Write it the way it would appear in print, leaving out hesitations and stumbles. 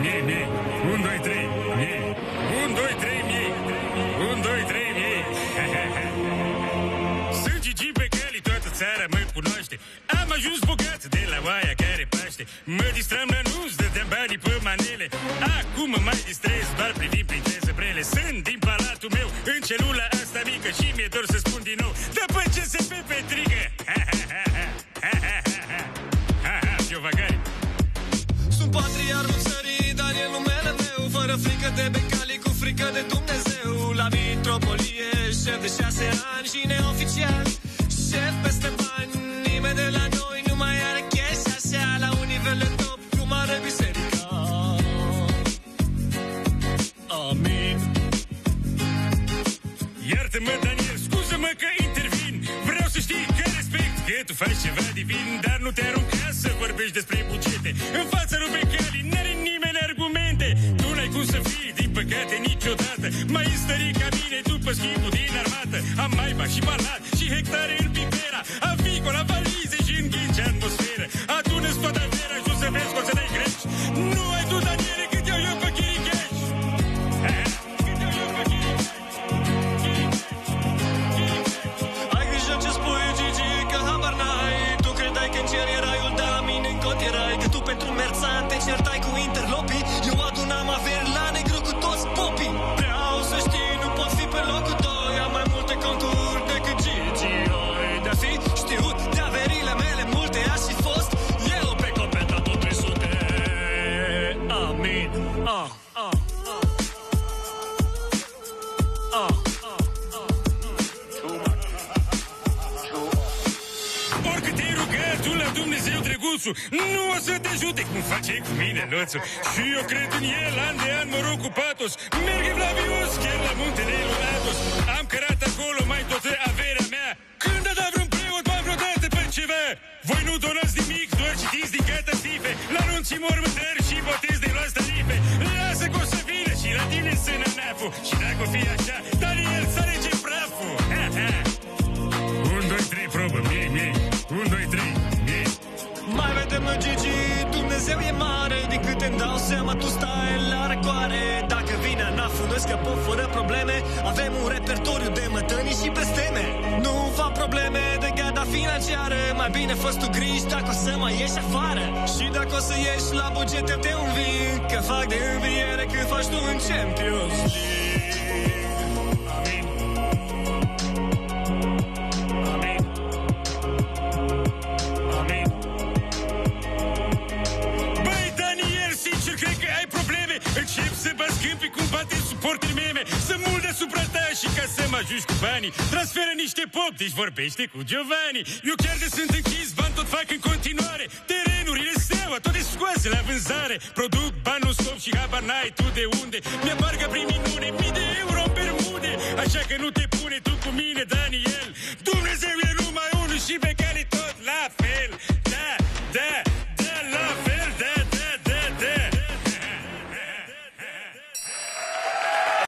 mie, mie. 1, 2, 3, mie. 1, 2, 3, mie. 1, 2, 3, mie. Sunt Gigi pe căli, toată țara mă cunoaște. Am ajuns bogat de la oaia care paște. Mă distram la nuz, dădeam banii pe manele. Acum mă mai distrez, doar privind prin trezăbrele. Sunt din palatul meu, în celula asta mică. Și mi-e dor să spun din nou, dă pe ce se pe petrigă. Giovagari. Sunt patriarhul țării, dar e numele meu. Fără frică de becali, cu frică de Dumnezeu. La mitropolie, șef de 6 ani și neoficial șef peste bani. Nimeni de la noi nu mai are cash așa. La un nivel de top, cum are biserica. Amin. Iartă-mă, Daniel, scuză-mă că intervin. Vreau să știi că respect că tu faci ceva divin, dar nu te arunca să vorbești despre bugete. În fața lui Becali n-are nimeni argumente. Tu n-ai cum să fii, din păcate, niciodată mai înstărit ca mine după schimbul din armată. Am maiba și palat și hectare în Pipera, avicola, valize și înghice atmosferă. Adună-ți toată averea, ajuns să vezi că o să dai greș. Nu ai tu, Daniele, cât iau eu pe chiricheș. Ai grijă ce spui, Gigi, că habar n-ai. Tu credeai că în cer e raiul, dar la mine în cot erai. Că tu pentru merțan te certai cu interlopii. Eu adunam averi la negru cu toți popii. Vreau să știi, nu pot fi pe locul 2. Am mai multe concuri decât Gigi. Oi, de-a fi știut de averile mele multe, aș fi fost eu pe copeta tot 300. Amin. Oricât te-ai rugat tu la Dumnezeu drăguțul, nu o să te ajute cum face cu mine Loțul. Și eu cred în el, an de an mă rog cu patos. Merg evlavios, chiar la muntele lui Atos. Am cărat acolo mai toată averea mea. Când a dat vreun preot, m-am vreodată pe ceva. Voi nu donați nimic, doar citiți din catastrofe. La anunții mormântări și botez de luați tarife. Lasă că o să vină și la tine sână naful. Și dacă o fi așa, Daniel să alege praful. 1, 2, 3, probă, mie. 1, 2, 3, mie. Mai vedem, Gigi, Dumnezeu e mare. De câte îmi dau seama, tu stai la răcoare. Dacă vine ANAF-ul, noi scăpăm fără probleme. Avem un repertoriu de mătănii și blesteme. Nu fac probleme de gada financiară. Mai bine fă tu griji dacă o să mai ieși afară. Și dacă o să ieși la buget, eu te învin. Că fac de înviere cât faci tu în Champions League. Încep să bați câmpii cum bate suporteri meme. Să mult deasupra ta și ca să mă ajungi cu banii. Transferă niște poptici, vorbește cu Giovanni. Eu chiar de sunt închis, bani tot fac în continuare. Terenurile Steaua, toate scoase la vânzare. Produc bani nu stop și habar n-ai tu de unde. Mi-apargă prin minune, mii de euro în bermude. Așa că nu te pune tu cu mine, Daniel. Dumnezeu e